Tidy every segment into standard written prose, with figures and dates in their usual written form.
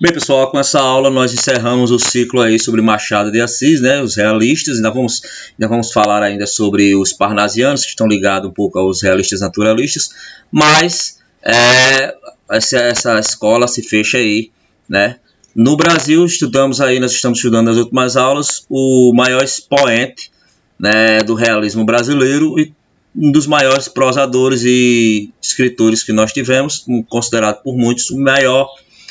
Bem, pessoal, com essa aula nós encerramos o ciclo aí sobre Machado de Assis, né, os realistas. Ainda vamos falar ainda sobre os parnasianos, que estão ligados um pouco aos realistas naturalistas, mas essa escola se fecha aí, né. No Brasil, nós estamos estudando nas últimas aulas o maior expoente, né, do realismo brasileiro e um dos maiores prosadores e escritores que nós tivemos, considerado por muitos o maior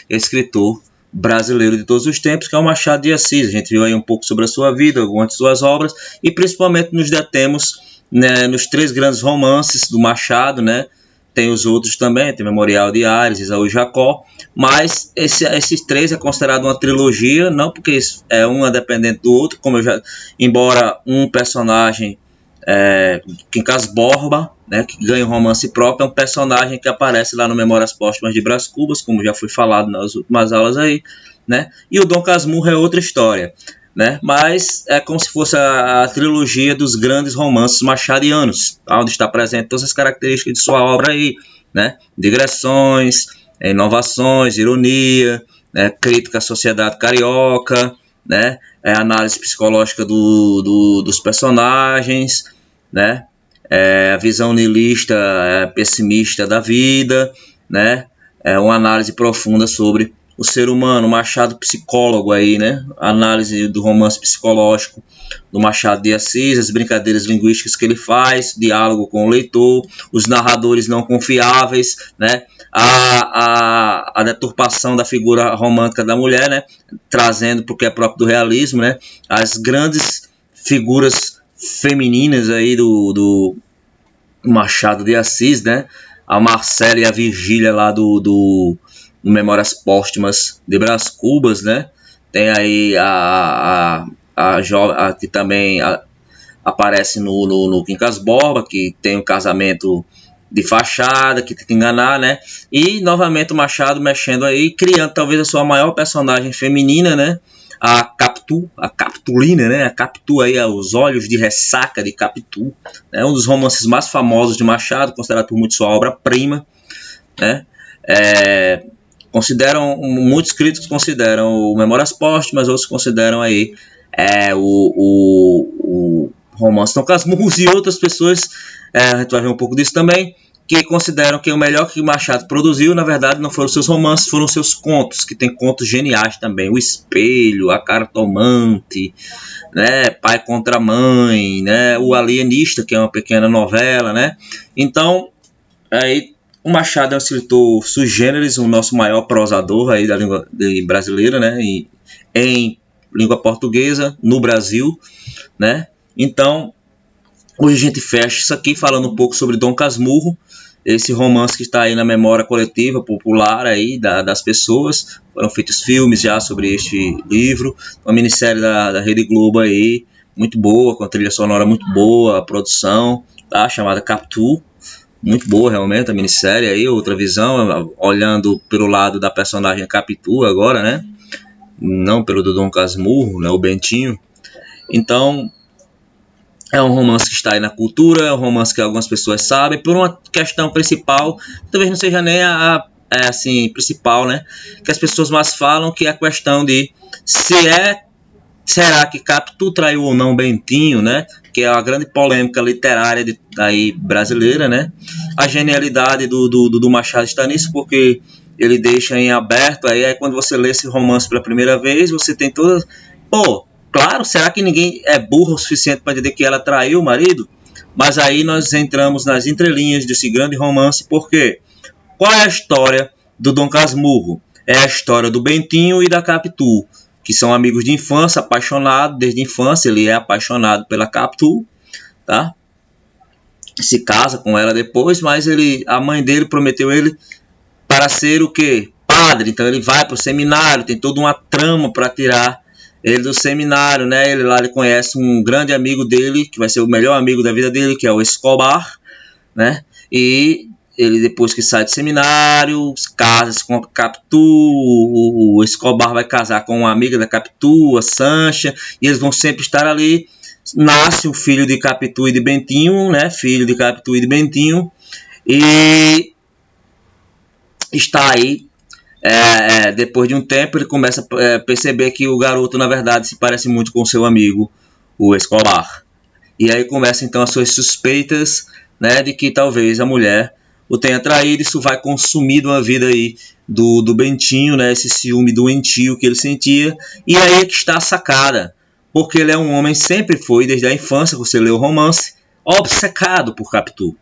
escritor brasileiro de todos os tempos, que é o Machado de Assis. A gente viu aí um pouco sobre a sua vida, algumas de suas obras, e principalmente nos detemos, né, nos 3 grandes romances do Machado, né? Tem os outros também, tem Memorial de Ares, Isaú e Jacó, mas esses 3 é considerado uma trilogia, não porque um é dependente do outro, embora um personagem, Quincas Borba, né, que ganha um romance próprio, é um personagem que aparece lá no Memórias Póstumas de Brás Cubas, como já foi falado nas últimas aulas aí, né, e o Dom Casmurro é outra história, né, mas é como se fosse a trilogia dos grandes romances machadianos, onde está presente todas as características de sua obra aí, né, digressões, inovações, ironia, né, crítica à sociedade carioca, né, análise psicológica dos personagens, né, a visão niilista, pessimista da vida, né, uma análise profunda sobre o ser humano, Machado psicólogo aí, né, análise do romance psicológico do Machado de Assis, as brincadeiras linguísticas que ele faz, diálogo com o leitor, os narradores não confiáveis, né, a deturpação da figura romântica da mulher, né, trazendo, porque é próprio do realismo, né, as grandes figuras femininas aí do Machado de Assis, né, a Marcela e a Virgília lá do Memórias Póstumas de Brás Cubas, né, tem aí a que também aparece no Quincas Borba, que tem um casamento de fachada, que tenta enganar, né? E novamente o Machado mexendo aí, criando talvez a sua maior personagem feminina, né? A Capitulina, né? A Capitu aí, os olhos de ressaca de Capitu, né? Um dos romances mais famosos de Machado, considerado por muitos sua obra-prima, né? Muitos críticos consideram o Memórias Póstumas, outros consideram aí o romance Dom Casmurro, e outras pessoas, a gente vai ver um pouco disso também, que consideram que o melhor que Machado produziu, na verdade, não foram seus romances, foram seus contos, que tem contos geniais também, O Espelho, A Cartomante, né, Pai contra Mãe, né, O Alienista, que é uma pequena novela, né. Então, aí, o Machado é um escritor sui generis, o nosso maior prosador aí da língua brasileira, né, em língua portuguesa, no Brasil, né. Então, hoje a gente fecha isso aqui falando um pouco sobre Dom Casmurro, esse romance que está aí na memória coletiva, popular aí das pessoas. Foram feitos filmes já sobre este livro, uma minissérie da Rede Globo aí, muito boa, com a trilha sonora muito boa, a produção, tá, chamada Capitu, muito boa realmente a minissérie aí, outra visão, olhando pelo lado da personagem Capitu agora, né, não pelo do Dom Casmurro, né, o Bentinho. Então, é um romance que está aí na cultura, é um romance que algumas pessoas sabem, por uma questão principal, talvez não seja nem assim, principal, né? Que as pessoas mais falam, que é a questão de será que Capitu traiu ou não Bentinho, né? Que é a grande polêmica literária aí brasileira, né? A genialidade do Machado está nisso, porque ele deixa em aberto, aí quando você lê esse romance pela primeira vez, você tem toda... Claro, será que ninguém é burro o suficiente para entender que ela traiu o marido? Mas aí nós entramos nas entrelinhas desse grande romance, porque qual é a história do Dom Casmurro? É a história do Bentinho e da Capitu, que são amigos de infância, apaixonados desde a infância. Ele é apaixonado pela Capitu, tá? Se casa com ela depois, mas a mãe dele prometeu ele para ser o quê? Padre. Então ele vai para o seminário, tem toda uma trama para tirar ele do seminário, né? Ele conhece um grande amigo dele, que vai ser o melhor amigo da vida dele, que é o Escobar, né? E ele, depois que sai do seminário, casa-se com a Capitu, o Escobar vai casar com uma amiga da Capitu, a Sancha, e eles vão sempre estar ali. Nasce o filho de Capitu e de Bentinho, né? Filho de Capitu e de Bentinho, e está aí depois de um tempo, ele começa a perceber que o garoto, na verdade, se parece muito com seu amigo, o Escobar. E aí começam então as suas suspeitas, né, de que talvez a mulher o tenha traído. Isso vai consumir uma vida aí do Bentinho, né, esse ciúme doentio que ele sentia. E aí é que está a sacada, porque ele é um homem, sempre foi, desde a infância, você lê o romance, obcecado por Capitu.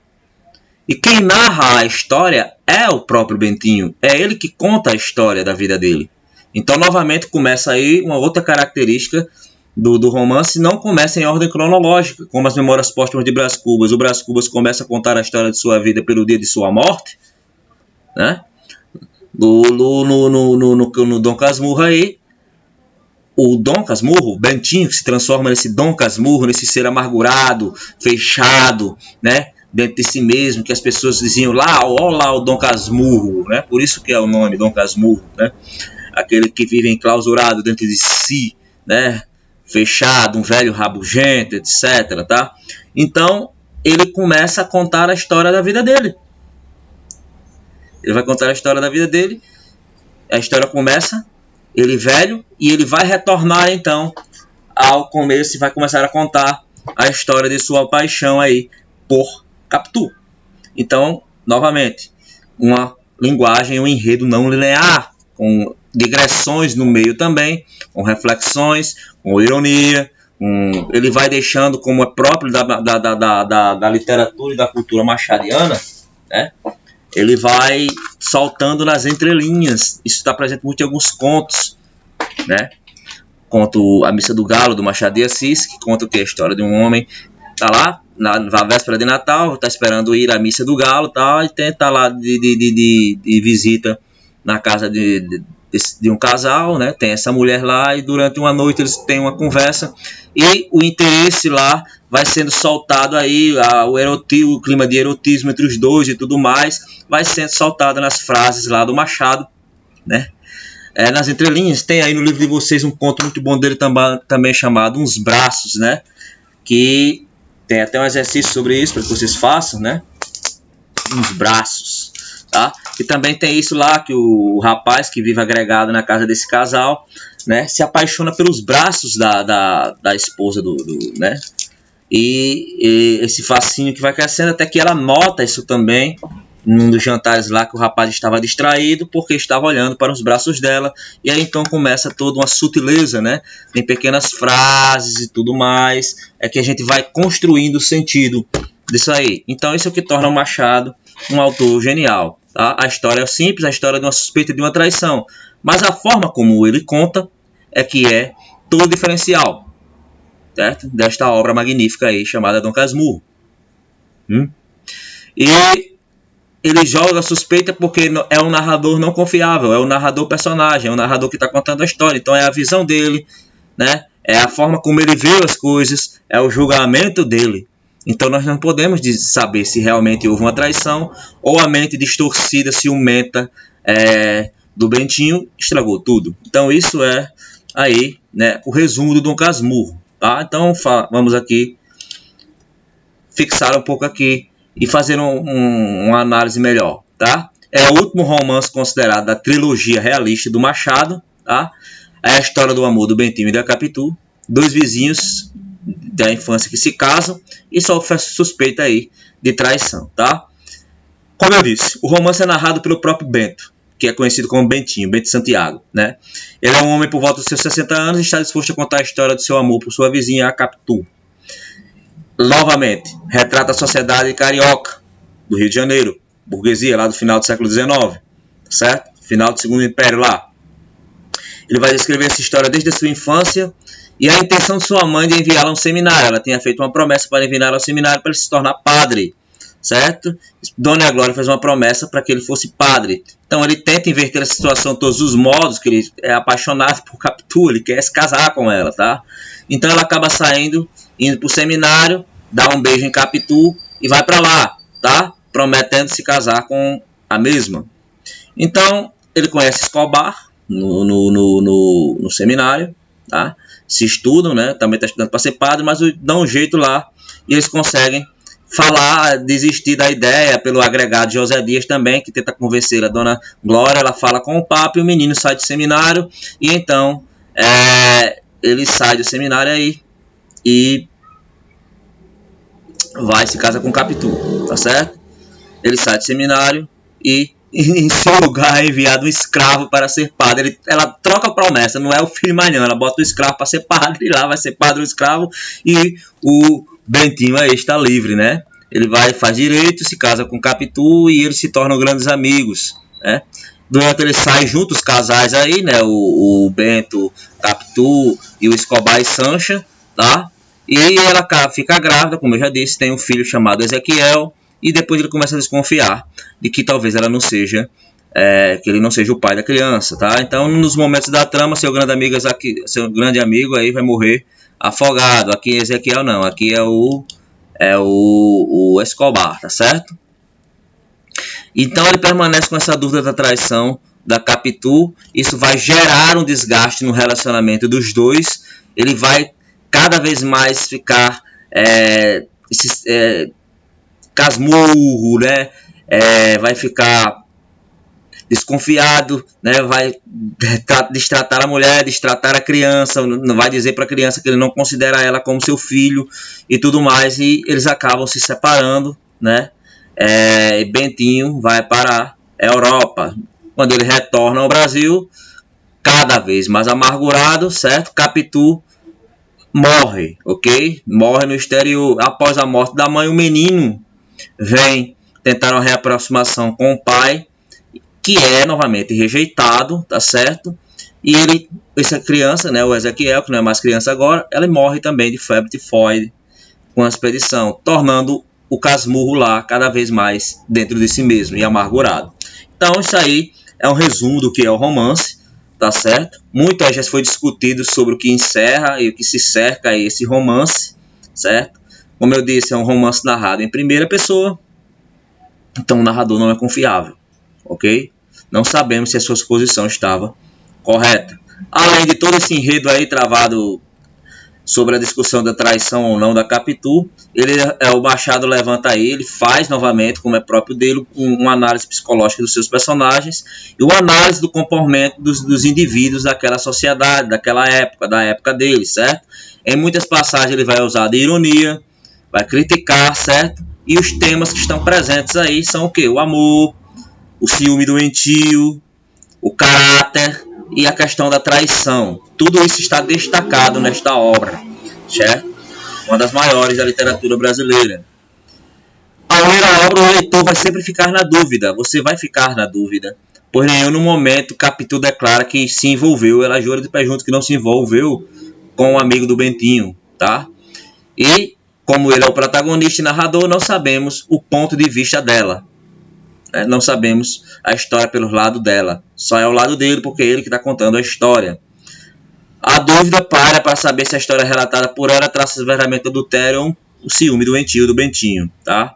E quem narra a história é o próprio Bentinho, é ele que conta a história da vida dele. Então, novamente, começa aí uma outra característica do romance. Não começa em ordem cronológica, como as Memórias Póstumas de Brás Cubas. O Brás Cubas começa a contar a história de sua vida pelo dia de sua morte, né? No Dom Casmurro aí, o Dom Casmurro, o Bentinho, que se transforma nesse Dom Casmurro, nesse ser amargurado, fechado, né, dentro de si mesmo, que as pessoas diziam lá, ó lá o Dom Casmurro, né? Por isso que é o nome Dom Casmurro, né? Aquele que vive enclausurado dentro de si, né? Fechado, um velho rabugento, etc, tá? Então, ele começa a contar a história da vida dele. Ele vai contar a história da vida dele. A história começa, ele velho, e ele vai retornar então ao começo e vai começar a contar a história de sua paixão aí por Capitu. Então, novamente, uma linguagem, um enredo não linear, com digressões no meio também, com reflexões, com ironia. Ele vai deixando, como é próprio da literatura e da cultura machadiana, né? Ele vai soltando nas entrelinhas. Isso está presente muito em alguns contos, né? Conto A Missa do Galo, do Machado de Assis, que conta o que? A história de um homem tá lá na véspera de Natal, tá esperando ir à Missa do Galo, tá, e tá lá de visita na casa de um casal, né? Tem essa mulher lá, e durante uma noite eles têm uma conversa, e o interesse lá vai sendo soltado aí, o clima de erotismo entre os dois e tudo mais, vai sendo soltado nas frases lá do Machado, né? Nas entrelinhas. Tem aí no livro de vocês um conto muito bom dele também chamado Uns Braços, né? Que tem até um exercício sobre isso para que vocês façam, né? Uns braços, tá? E também tem isso lá, que o rapaz que vive agregado na casa desse casal, né, se apaixona pelos braços da esposa né? E esse fascínio que vai crescendo até que ela nota isso também num dos jantares lá, que o rapaz estava distraído porque estava olhando para os braços dela. E aí então começa toda uma sutileza, né? Tem pequenas frases e tudo mais, que a gente vai construindo o sentido disso aí. Então isso é o que torna o Machado um autor genial, tá? A história é simples, a história de uma suspeita, de uma traição, mas a forma como ele conta é que é todo diferencial, certo? Desta obra magnífica aí chamada Dom Casmurro. E ele joga a suspeita porque é um narrador não confiável, é um narrador personagem, é um narrador que está contando a história. Então é a visão dele, né? É a forma como ele vê as coisas, é o julgamento dele. Então nós não podemos saber se realmente houve uma traição ou a mente distorcida, ciumenta do Bentinho estragou tudo. Então isso é aí, né, o resumo do Dom Casmurro, tá? Então vamos aqui fixar um pouco aqui e fazer uma análise melhor, tá? É o último romance considerado da trilogia realista do Machado, tá? É a história do amor do Bentinho e da Capitu, dois vizinhos da infância que se casam e sofrem suspeita aí de traição, tá? Como eu disse, o romance é narrado pelo próprio Bento, que é conhecido como Bentinho, Bento Santiago, né? Ele é um homem por volta dos seus 60 anos e está disposto a contar a história do seu amor por sua vizinha, a Capitu. Novamente, retrata a sociedade carioca do Rio de Janeiro, burguesia lá do final do século XIX, certo? Final do Segundo Império lá. Ele vai descrever essa história desde a sua infância e a intenção de sua mãe de enviá-la a um seminário. Ela tinha feito uma promessa para enviá-la ao seminário para ele se tornar padre, certo? Dona Glória fez uma promessa para que ele fosse padre. Então ele tenta inverter a situação de todos os modos, que ele é apaixonado por Capitu, ele quer se casar com ela, tá? Então ela acaba saindo, indo para o seminário, dá um beijo em Capitu e vai para lá, tá? Prometendo se casar com a mesma. Então ele conhece Escobar no seminário, tá? Se estudam, né? Também está estudando para ser padre, mas dá um jeito lá e eles conseguem desistir da ideia pelo agregado José Dias também, que tenta convencer a Dona Glória. Ela fala com o Papa e o menino sai do seminário, e então ele sai do seminário aí e vai se casa com Capitu, tá certo? Ele sai do seminário e em seu lugar é enviado um escravo para ser padre. Ela troca a promessa, não é o filho mais não, ela bota o escravo para ser padre, e lá vai ser padre o escravo, e o Bentinho aí está livre, né? Ele faz direito, se casa com Capitu e eles se tornam grandes amigos, né? Durante eles saem juntos, os casais aí, né? O Bento, Capitu e o Escobar e Sancha, tá? E ela fica grávida, como eu já disse, tem um filho chamado Ezequiel, e depois ele começa a desconfiar de que talvez ela não seja, que ele não seja o pai da criança, tá? Então, nos momentos da trama, seu grande amigo aí vai morrer afogado. Aqui Ezequiel não, aqui é o Escobar, tá certo? Então ele permanece com essa dúvida da traição da Capitu. Isso vai gerar um desgaste no relacionamento dos dois. Ele vai cada vez mais ficar casmurro, né? Vai ficar desconfiado, né? Vai destratar a mulher, destratar a criança, não vai dizer para a criança que ele não considera ela como seu filho e tudo mais, e eles acabam se separando, né? Bentinho vai para a Europa. Quando ele retorna ao Brasil, cada vez mais amargurado, certo? Capitu morre, ok? Morre no exterior. Após a morte da mãe, o menino vem tentar uma reaproximação com o pai, que é novamente rejeitado, tá certo? E essa criança, né, o Ezequiel, que não é mais criança agora, ela morre também de febre tifoide com a expedição, tornando o casmurro lá cada vez mais dentro de si mesmo e amargurado. Então isso aí é um resumo do que é o romance, tá certo? Muito aí já foi discutido sobre o que encerra e o que se cerca esse romance, certo? Como eu disse, é um romance narrado em primeira pessoa, então o narrador não é confiável, ok? Não sabemos se a sua exposição estava correta. Além de todo esse enredo aí travado sobre a discussão da traição ou não da Capitu, o Machado levanta aí, ele faz novamente, como é próprio dele, uma análise psicológica dos seus personagens e uma análise do comportamento dos indivíduos daquela sociedade, daquela época, da época dele, certo? Em muitas passagens ele vai usar de ironia, vai criticar, certo? E os temas que estão presentes aí são o quê? O amor, o ciúme doentio, o caráter e a questão da traição. Tudo isso está destacado nesta obra, certo? Uma das maiores da literatura brasileira. Ao ler a obra, o leitor vai sempre ficar na dúvida. Você vai ficar na dúvida. Pois nenhum no momento Capitu declara que se envolveu. Ela jura de pé junto que não se envolveu com o amigo do Bentinho, tá? E como ele é o protagonista e narrador, não sabemos o ponto de vista dela. Não sabemos a história pelo lado dela. Só é o lado dele, porque é ele que está contando a história. A dúvida para saber se a história relatada por ela traz severamente adultério o ciúme doentio do Bentinho, tá?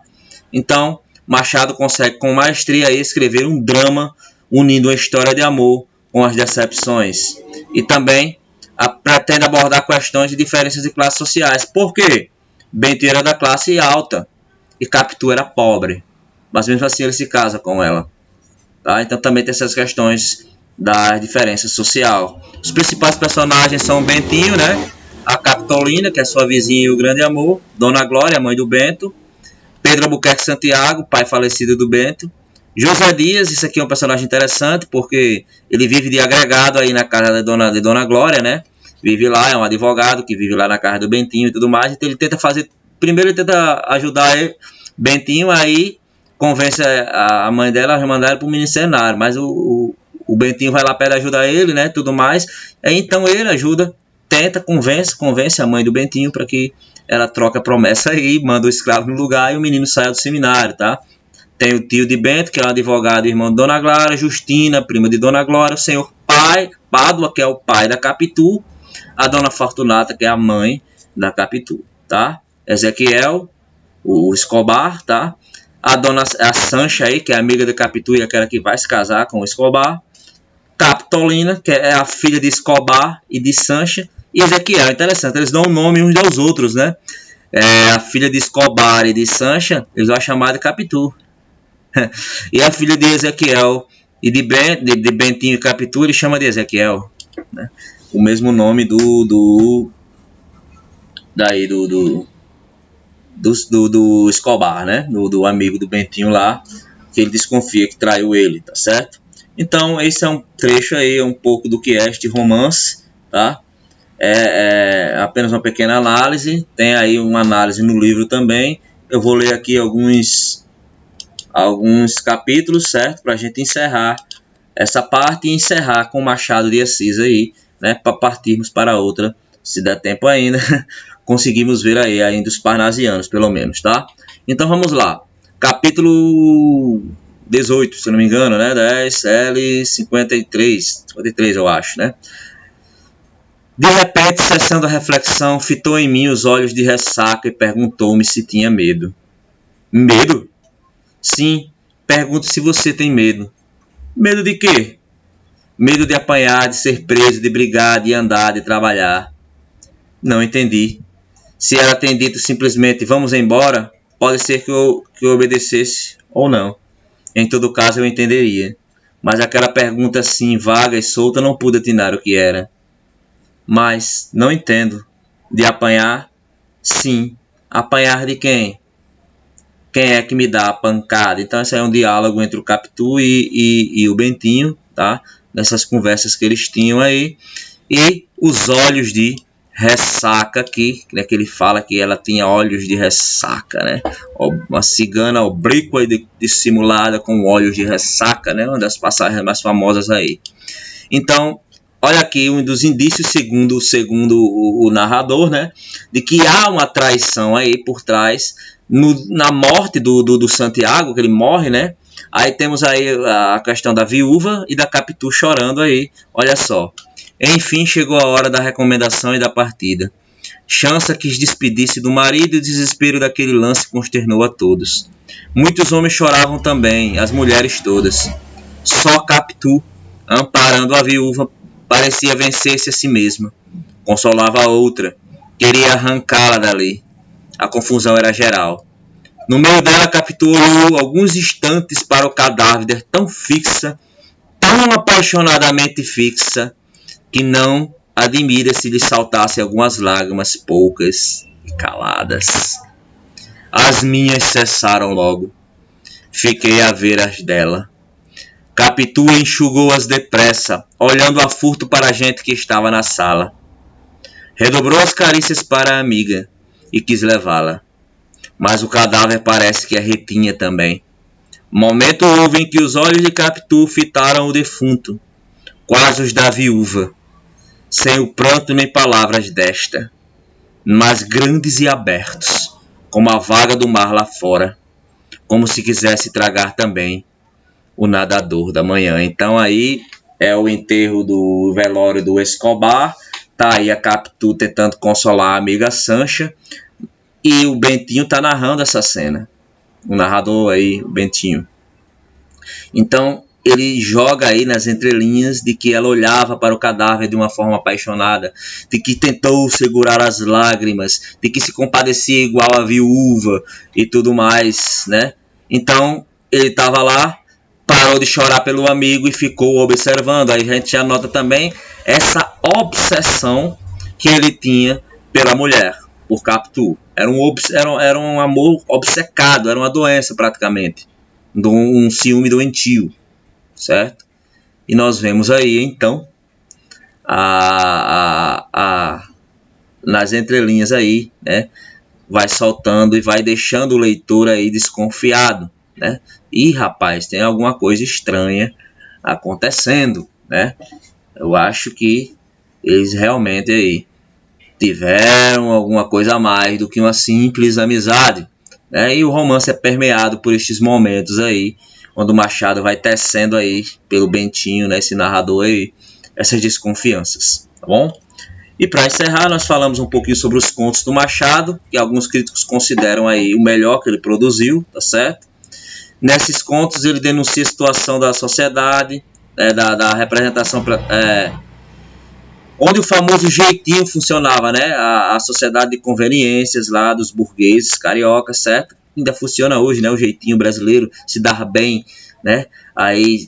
Então, Machado consegue com maestria escrever um drama unindo uma história de amor com as decepções. E também pretende abordar questões de diferenças de classes sociais. Por quê? Bentinho era da classe alta e Capitu era pobre. Mas mesmo assim ele se casa com ela. Tá? Então também tem essas questões da diferença social. Os principais personagens são o Bentinho, né? A Capitolina, que é sua vizinha e o grande amor. Dona Glória, mãe do Bento. Pedro Albuquerque Santiago, pai falecido do Bento. José Dias, isso aqui é um personagem interessante, porque ele vive de agregado aí na casa de Dona Glória, né? Vive lá, é um advogado que vive lá na casa do Bentinho e tudo mais. Então ele tenta fazer... Primeiro ele tenta ajudar Bentinho, aí convence a mãe dela a mandar ele para o ministério, mas o Bentinho vai lá para ajudar ele, né, tudo mais. Aí, então ele ajuda, tenta, convence a mãe do Bentinho para que ela troque a promessa aí, manda o escravo no lugar e o menino saia do seminário, tá? Tem o tio de Bento, que é um advogado, irmão de Dona Glória, Justina, prima de Dona Glória, o senhor Pádua, que é o pai da Capitu, a Dona Fortunata, que é a mãe da Capitu, tá? Ezequiel, o Escobar, tá? A Sancha aí, que é amiga de Capitu e aquela que vai se casar com o Escobar. Capitolina, que é a filha de Escobar e de Sancha. E Ezequiel, interessante, eles dão o nome uns aos outros, né? A filha de Escobar e de Sancha, eles vão chamar de Capitu. E a filha de Ezequiel e de Bentinho e Capitu, ele chama de Ezequiel, né? O mesmo nome do Escobar, né? Do amigo do Bentinho lá, que ele desconfia que traiu ele, tá certo? Então, esse é um trecho aí, um pouco do que é este romance, tá? É apenas uma pequena análise, tem aí uma análise no livro também. Eu vou ler aqui alguns capítulos, certo? Para a gente encerrar essa parte e encerrar com Machado de Assis aí, né? Para partirmos para outra, se der tempo ainda, conseguimos ver aí ainda os parnasianos, pelo menos, tá? Então vamos lá. Capítulo 18, se não me engano, né? 10, L, 53 eu acho, né? De repente, cessando a reflexão, fitou em mim os olhos de ressaca e perguntou-me se tinha medo. Medo? Sim, pergunto se você tem medo. Medo de quê? Medo de apanhar, de ser preso, de brigar, de andar, de trabalhar. Não entendi. Se ela tem dito simplesmente vamos embora, pode ser que eu obedecesse ou não. Em todo caso eu entenderia. Mas aquela pergunta assim, vaga e solta, não pude atinar o que era. Mas não entendo. De apanhar? Sim. Apanhar de quem? Quem é que me dá a pancada? Então esse é um diálogo entre o Capitu e o Bentinho, tá? Nessas conversas que eles tinham aí. E os olhos de ressaca aqui, né, que ele fala que ela tinha olhos de ressaca, né? Uma cigana oblíqua e dissimulada com olhos de ressaca, né? Uma das passagens mais famosas aí. Então, olha aqui um dos indícios, segundo o narrador, né? De que há uma traição aí por trás, na morte do Santiago, que ele morre, né? Aí temos aí a questão da viúva e da Capitu chorando aí, olha só. Enfim, chegou a hora da recomendação e da partida. Chança quis despedir-se do marido e o desespero daquele lance consternou a todos. Muitos homens choravam também, as mulheres todas. Só Capitu, amparando a viúva, parecia vencer-se a si mesma. Consolava a outra, queria arrancá-la dali. A confusão era geral. No meio dela, Capitu olhou alguns instantes para o cadáver tão fixa, tão apaixonadamente fixa, que não admira se lhe saltassem algumas lágrimas poucas e caladas. As minhas cessaram logo. Fiquei a ver as dela. Capitu enxugou-as depressa, olhando a furto para a gente que estava na sala. Redobrou as carícias para a amiga e quis levá-la. Mas o cadáver parece que a retinha também. Momento houve em que os olhos de Capitu fitaram o defunto, quase os da viúva, sem o pranto nem palavras desta, mas grandes e abertos, como a vaga do mar lá fora, como se quisesse tragar também o nadador da manhã. Então aí é o enterro do velório do Escobar, tá aí a Capitu tentando consolar a amiga Sancha, e o Bentinho tá narrando essa cena, o narrador aí, o Bentinho. Então ele joga aí nas entrelinhas de que ela olhava para o cadáver de uma forma apaixonada, de que tentou segurar as lágrimas, de que se compadecia igual a viúva e tudo mais, né? Então ele estava lá, parou de chorar pelo amigo e ficou observando. Aí a gente já nota também essa obsessão que ele tinha pela mulher, por Capitu. Era um amor obcecado, era uma doença praticamente, um ciúme doentio. Certo? E nós vemos aí então nas entrelinhas aí, né? Vai soltando e vai deixando o leitor aí desconfiado, né? E rapaz, tem alguma coisa estranha acontecendo, né? Eu acho que eles realmente aí tiveram alguma coisa a mais do que uma simples amizade, né? E o romance é permeado por estes momentos aí, onde o Machado vai tecendo aí, pelo Bentinho, né, esse narrador aí, essas desconfianças, tá bom? E para encerrar, nós falamos um pouquinho sobre os contos do Machado, que alguns críticos consideram aí o melhor que ele produziu, tá certo? Nesses contos ele denuncia a situação da sociedade, da representação onde o famoso jeitinho funcionava, né? A sociedade de conveniências lá dos burgueses cariocas, certo? Ainda funciona hoje, né? O jeitinho brasileiro, se dar bem, né? Aí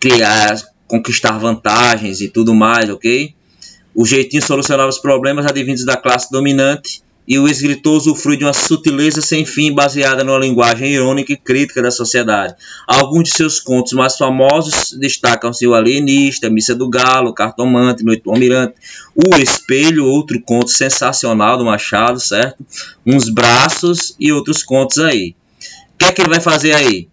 criar, conquistar vantagens e tudo mais, ok? O jeitinho solucionava os problemas advindos da classe dominante e o escritor usufrui de uma sutileza sem fim baseada numa linguagem irônica e crítica da sociedade. Alguns de seus contos mais famosos destacam-se o Alienista, Missa do Galo, Cartomante, Noite do Almirante, O Espelho, outro conto sensacional do Machado, certo? Uns Braços e outros contos aí. O que é que ele vai fazer aí?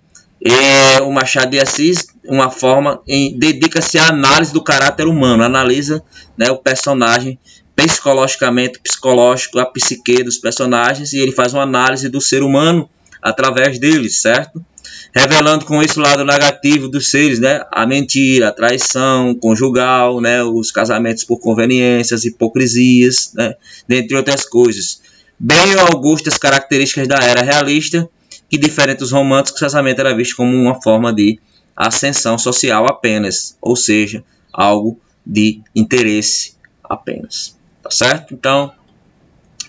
O Machado de Assis, uma forma, dedica-se à análise do caráter humano, analisa, né, o personagem psicológico, a psique dos personagens, e ele faz uma análise do ser humano através deles, certo? Revelando com isso o lado negativo dos seres, né? A mentira, a traição conjugal, né? Os casamentos por conveniências, hipocrisias, né? Dentre outras coisas. Bem augustas características da era realista, que diferente dos românticos, o casamento era visto como uma forma de ascensão social apenas, ou seja, algo de interesse apenas. Tá certo? Então,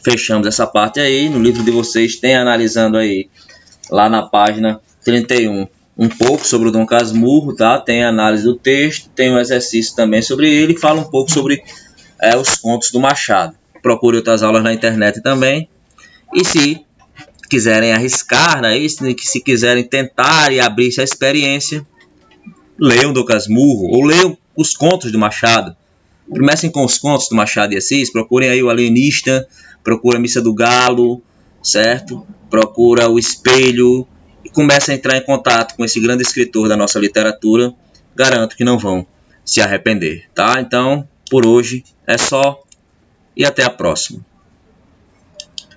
fechamos essa parte aí. No livro de vocês tem analisando aí, lá na página 31, um pouco sobre o Dom Casmurro, tá? Tem a análise do texto, tem um exercício também sobre ele, fala um pouco sobre os contos do Machado. Procure outras aulas na internet também. E se quiserem arriscar, né, se quiserem tentar e abrir essa experiência, leiam Dom Casmurro ou leiam os contos do Machado. Comecem com os contos do Machado de Assis, procurem aí o Alienista, procura a Missa do Galo, certo? Procura o Espelho e comecem a entrar em contato com esse grande escritor da nossa literatura. Garanto que não vão se arrepender, tá? Então, por hoje é só e até a próxima.